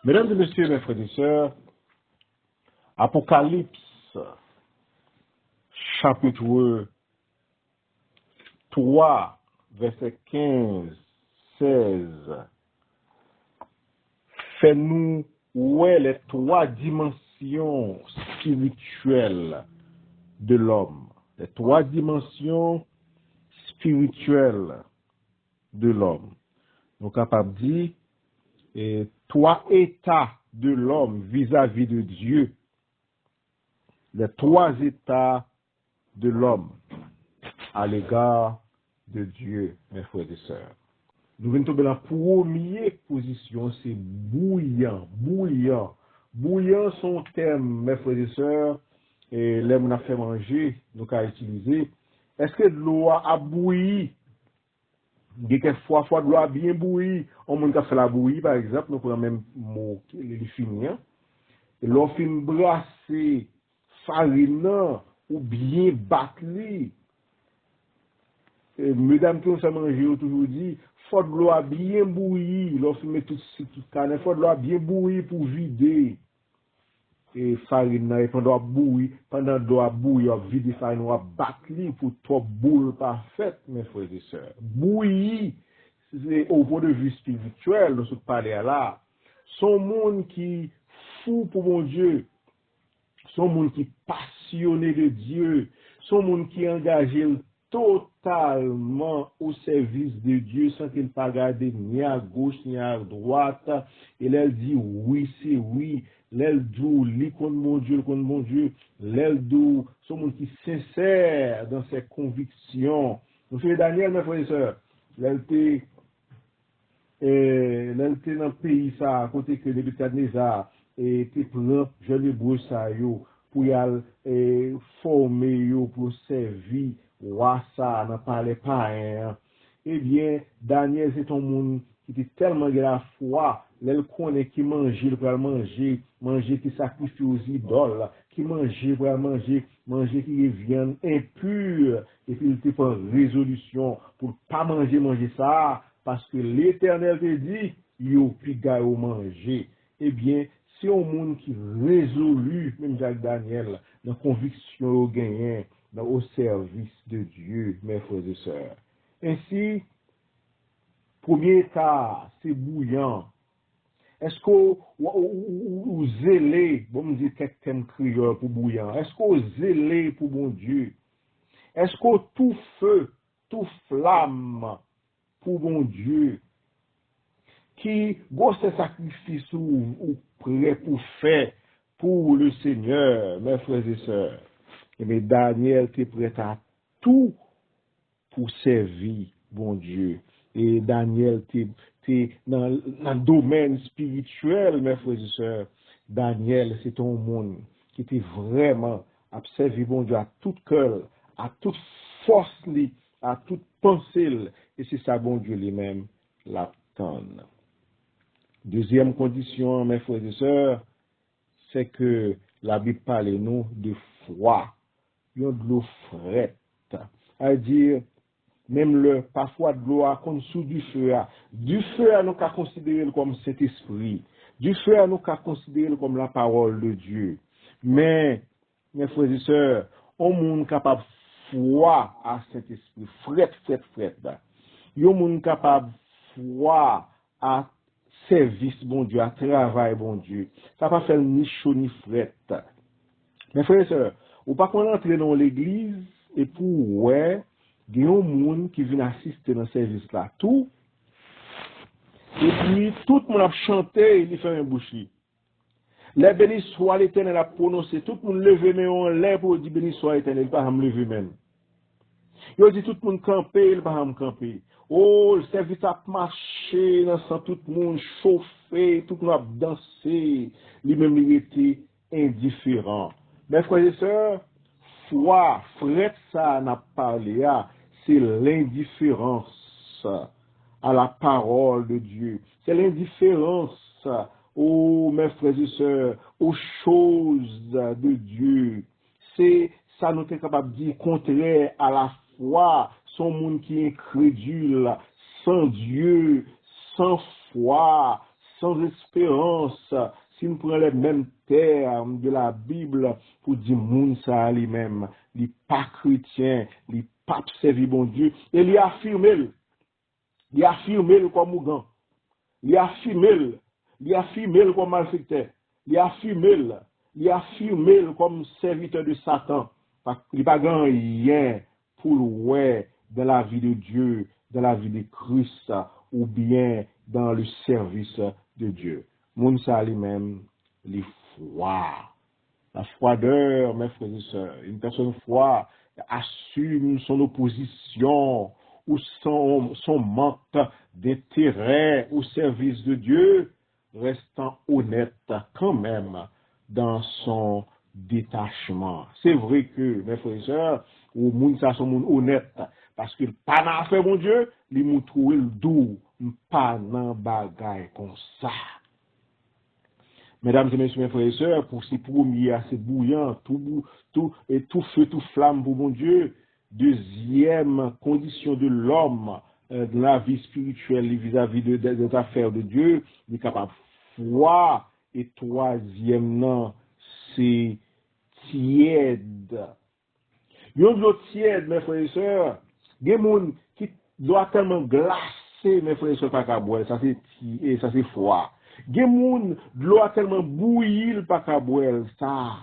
Mesdames et messieurs, mes frères et sœurs, Apocalypse, chapitre 3, verset 15, 16, fait-nous ouais les trois dimensions spirituelles de l'homme. Les trois dimensions spirituelles de l'homme. Nous sommes capables de dire trois états de l'homme vis-à-vis de Dieu. Les trois états de l'homme à l'égard de Dieu, mes frères et sœurs. Nous venons tomber dans la première position, c'est bouillant, bouillant. Bouillant, son terme, mes frères et sœurs, et l'aime on a fait manger, nous avons utilisé. Est-ce que de l'eau a bouilli? Quelquefois, de l'eau a bien bouilli. On a fait la bouillie, par exemple, nous prenons même mot, les finir. Et l'on fait brasser farine ou bien battre. Mesdames qui ont fait manger, ont toujours dit, faut de l'eau à bien bouillir. L'on fait mettre tout canne, faut de l'eau à bien bouillir pour vider. Et farine, et pendant l'eau à bouillir, vider farine, on va battre pour trop boule parfaite, mes frères et sœurs. Bouillir, c'est au point de vue spirituel, nous sommes parlé là. Son monde qui fou pour mon Dieu, son monde qui passionné de Dieu, son monde qui est engagé totalement au service de Dieu sans qu'il ne pas regarder ni à gauche ni à droite. Et elle dit oui, c'est oui. L'elle dit li contre mon Dieu. L'elle dit son monde qui est sincère dans ses convictions. Nous faisons Daniel, mes frères et sœurs. L'elle était dans le pays ça, à côté que Nebuchadnezzar et te prend jeune hébreu ça yo pour y aller former yo pour servir roi ça n'a parlé pas hein. Eh bien Daniel c'est un monde qui était tellement de la foi, l'elle connaît qui manger pour manger qui sacrifie aux idoles, qui manger pour manger qui viennent impur et puis il te prend résolution pour pas manger ça parce que l'Éternel te dit yo piga au manger. Eh bien c'est un monde qui résolu, même Jacques Daniel, dans conviction au gagnant, au service de Dieu, mes frères et sœurs. Ainsi, premier état, c'est bouillant. Est-ce que vous zélez, bon me dire quelques thèmes crieurs pour bouillant, est-ce que vous zélez pour bon Dieu? Est-ce que tout feu, tout flamme pour bon Dieu? Qui gosse sacrifice ou prêt pour faire pour le Seigneur, mes frères et sœurs. Et bien Daniel était prêt à tout pour servir bon Dieu. Et Daniel était dans le domaine spirituel, mes frères et sœurs. Daniel, c'est un monde qui était vraiment à servir bon Dieu à tout cœur, à toute force, à toute pensée. Et c'est ça, bon Dieu lui-même, l'attend. Deuxième condition, mes frères et sœurs, c'est que la Bible parle nous de froid, de l'eau frette. C'est-à-dire, même parfois de l'eau à sous du feu. Du feu à nous qu'à considérer comme cet esprit. Du feu à nous qu'à considérer comme la parole de Dieu. Mais, mes frères et sœurs, on monde capable froid à cet esprit. Frette. Il y a un monde capable froid à service, bon Dieu, à travail, bon Dieu. Ça va pas faire ni chaud ni frette. Mes frères et sœurs, ou pas qu'on entre dans l'église et pour ouais, il y a un monde qui vient assister dans ce service là, tout. Et puis, tout le monde a chanté, il fait un bouchi. Les bénis soit l'Éternel a prononcé, tout le monde levé, mais on lève pour dire bénis soit l'Éternel, pas me lever même. Il dit tout le monde camper, il va me camper. Oh, le service a marché, dans tout le monde chauffé, tout le monde a dansé, lui-même il était indifférent. Mes frères et sœurs, foi, frère, ça n'a parlé, c'est l'indifférence à la parole de Dieu. C'est l'indifférence, mes frères et sœurs, aux choses de Dieu. C'est ça nous est capable de dire contraire à la foi, son monde qui est incrédule, sans Dieu, sans foi, sans espérance, si nous prenons les mêmes termes de la Bible pour dire moun ça lui-même, les pas chrétiens, les pas servi bon Dieu, et il affirme comme Ougan, il affirme comme malfaiteur, il affirme comme serviteur de Satan, parce qu'il n'y a pas rien pour le dans la vie de Dieu, dans la vie de Christ, ou bien dans le service de Dieu. Moun sa lui-même, les foi. La froideur, mes frères et sœurs. Une personne froide assume son opposition ou son manque d'intérêt au service de Dieu, restant honnête quand même dans son détachement. C'est vrai que, mes frères et sœurs, ou moun sa son moun honnête, parce qu'il pas n'a fait mon Dieu, li mou trouvé le doux, pas nan bagay comme ça. Mesdames et messieurs, mes frères et sœurs, pour ces premiers assez bouillants, tout feu, tout flamme pour mon Dieu, deuxième condition de l'homme de la vie spirituelle vis-à-vis des affaires de Dieu, il est capable de foi, et troisièmement, c'est tiède. Yon de l'autre tiède, mes frères et sœurs, des gens qui doivent tellement glacer, mes frères et sœurs, pas qu'à boire, ça c'est froid. Des gens de l'eau tellement bouillie, pas qu'à boire, ça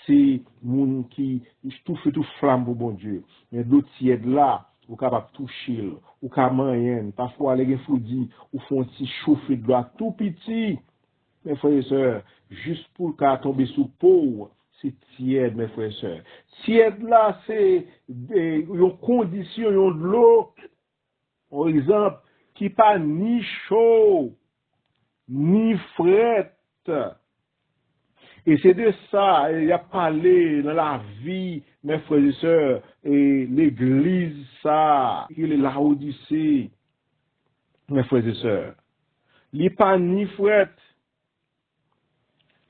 c'est moun qui tout fait tout flamme pour bon Dieu. Mais l'autre tiède là, ou capable toucher, ou capable moyen, parfois les gens dit, ou font si chauffer de l'eau tout petit, mes frères et sœurs, juste pour qu'à tomber sous peau. C'est tiède, mes frères et sœurs. Tiède là, c'est une condition, de l'eau, par exemple, qui pas ni chaud, ni frette. Et c'est de ça, il y a parlé dans la vie, mes frères et sœurs, et l'église, ça, il est la Odyssée, mes frères et sœurs. Il n'est pas ni frette,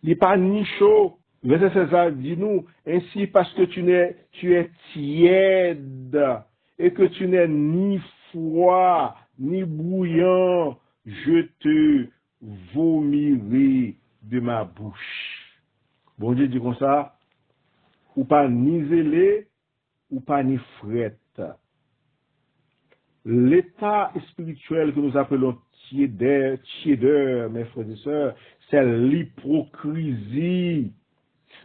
il n'est pas ni chaud. Verset 16 dit nous, ainsi parce que tu es tiède et que tu n'es ni froid ni bouillant, je te vomirai de ma bouche. Bon Dieu dit comme ça, ou pas ni zélé, ou pas ni frette. L'état spirituel que nous appelons tiédeur, mes frères et sœurs, c'est l'hypocrisie.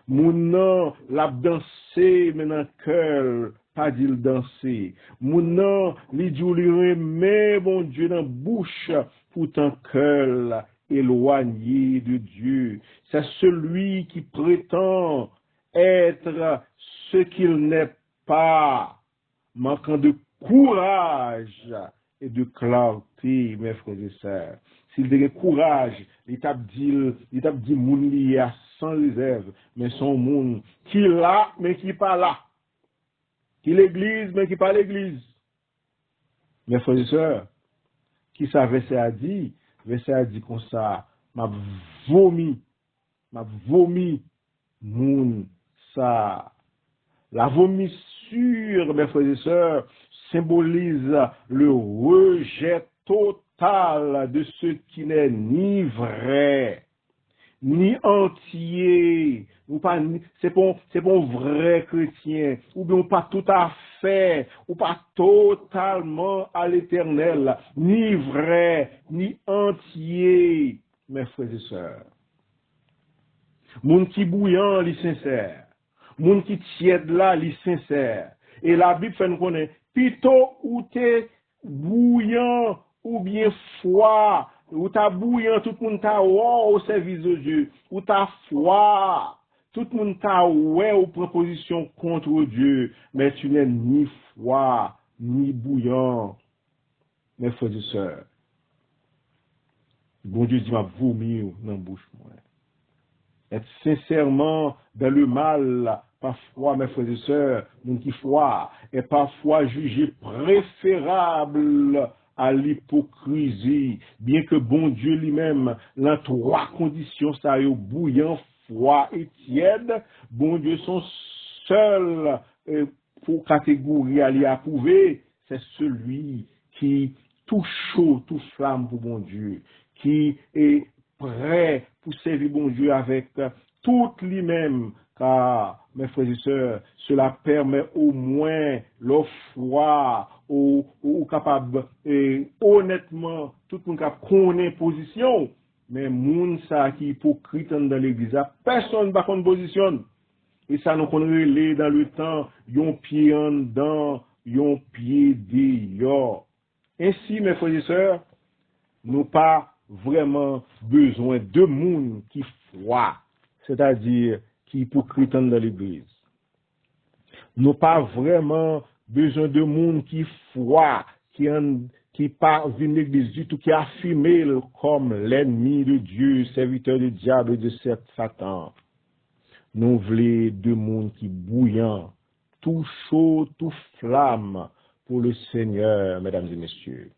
Moun nan l'a dansé maintenant cœur, pas dit danser. Moun nan li djou li remet bon Dieu dans bouche, pourtant cœur éloigné de Dieu. C'est celui qui prétend être ce qu'il n'est pas, manquant de courage et de clarté, mes frères et sœurs. S'il a courage, il t'a dit moun li a sans réserve, mais son monde qui là, mais qui pas là. Qui l'église, mais qui pas l'église. Mes frères et sœurs, qui ça verset a dit comme ça, m'a vomi, moun ça. La vomissure, mes frères et sœurs, symbolise le rejet total de ce qui n'est ni vrai, ni entier, ou pas, c'est pas un vrai chrétien, ou bien pas tout à fait, ou pas totalement à l'éternel, ni vrai, ni entier, mes frères et sœurs. Moun qui bouillant, li sincère. Moun qui tiède là, li sincère. Et la Bible fait nous connaître, plutôt ou t'es bouillant, ou bien froid, ou t'as bouillant, tout le monde t'a au service de Dieu, ou t'as froid, tout le monde t'a aux propositions contre Dieu, mais tu n'es ni froid, ni bouillant, mes frères et sœurs. Bon Dieu dit, m'a vomi dans la bouche, moi. Être sincèrement dans le mal, parfois, mes frères et sœurs, mon qui froid, est parfois jugé préférable à l'hypocrisie, bien que bon Dieu lui-même, dans trois conditions, ça y est, bouillant, froid et tiède, bon Dieu son seul pour catégorie à l'y approuver, c'est celui qui tout chaud, tout flamme pour bon Dieu, qui est prêt pour servir bon Dieu avec tout lui-même, car, mes frères et sœurs, cela permet au moins le foi, ou capable, et honnêtement, tout le monde qui connaît position, mais moun ça qui est hypocrite dans l'église, personne ne va prendre position. Et ça nous connaît dans le temps, yon pied en dedans, yon pied dehors. Ainsi, mes frères et sœurs, nous pas vraiment besoin de monde qui foi, c'est-à-dire qui hypocrite dans l'église. Nous pas vraiment besoin de monde qui foi, qui part de l'église du tout, qui affirme comme l'ennemi de Dieu, serviteur du diable et de Satan. Nous voulons de monde qui bouillant, tout chaud, tout flamme pour le Seigneur, mesdames et messieurs.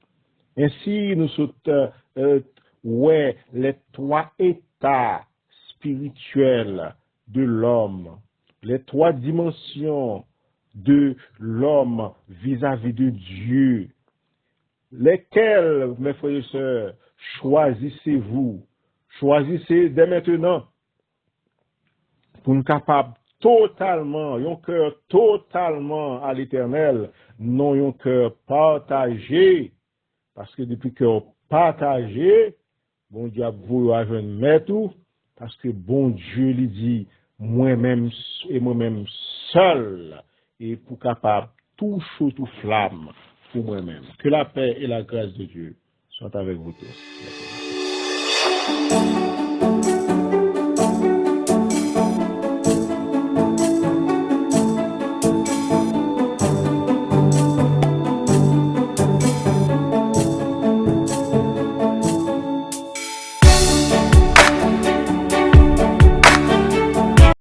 Ainsi, nous sommes, les trois états spirituels de l'homme, les trois dimensions de l'homme vis-à-vis de Dieu, lesquels, mes frères et sœurs, choisissez-vous, choisissez dès maintenant pour nous capables totalement, un cœur totalement à l'éternel, non un cœur partagé, parce que depuis cœur partagé, bon Dieu vous a joué tout, parce que bon Dieu lui dit, moi-même et moi-même seul, et pour capable tout chaud, tout flamme pour moi-même. Que la paix et la grâce de Dieu soient avec vous tous.